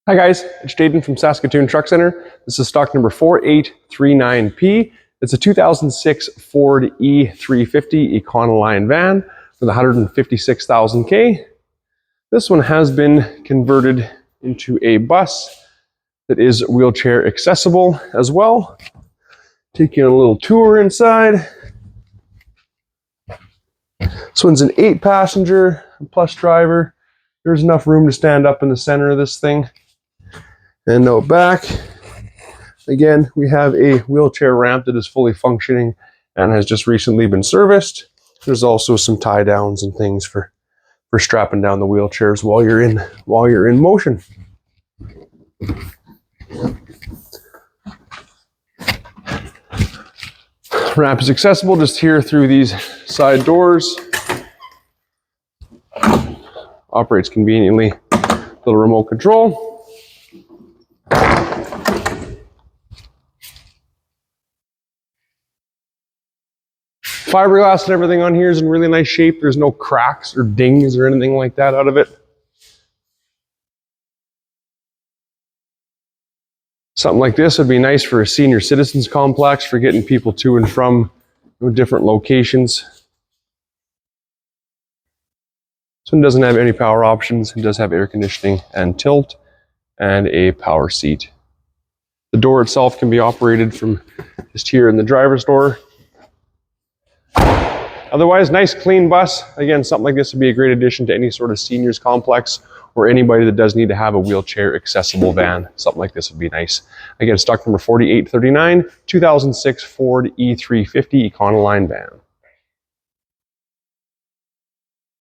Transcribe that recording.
Hi guys, it's Jaden from Saskatoon Truck Centre. This is stock number 4839P. It's a 2006 Ford E350 Econoline van with 156,000 K. This one has been converted into a bus that is wheelchair accessible as well. Taking a little tour inside. This one's an 8-passenger plus driver. There's enough room to stand up in the center of this thing. And note back, again, we have a wheelchair ramp that is fully functioning and has just recently been serviced. There's also some tie downs and things for strapping down the wheelchairs while you're in motion. Ramp is accessible just here through these side doors. Operates conveniently, little remote control. Fiberglass and everything on here is in really nice shape. There's no cracks or dings or anything like that out of it. Something like this would be nice for a senior citizens complex for getting people to and from different locations. This one doesn't have any power options. It does have air conditioning and tilt and a power seat. The door itself can be operated from just here in the driver's door. Otherwise, nice clean bus. Again, something like this would be a great addition to any sort of seniors complex or anybody that does need to have a wheelchair accessible van. Something like this would be nice. Again, stock number 4839, 2006 Ford E350 Econoline van.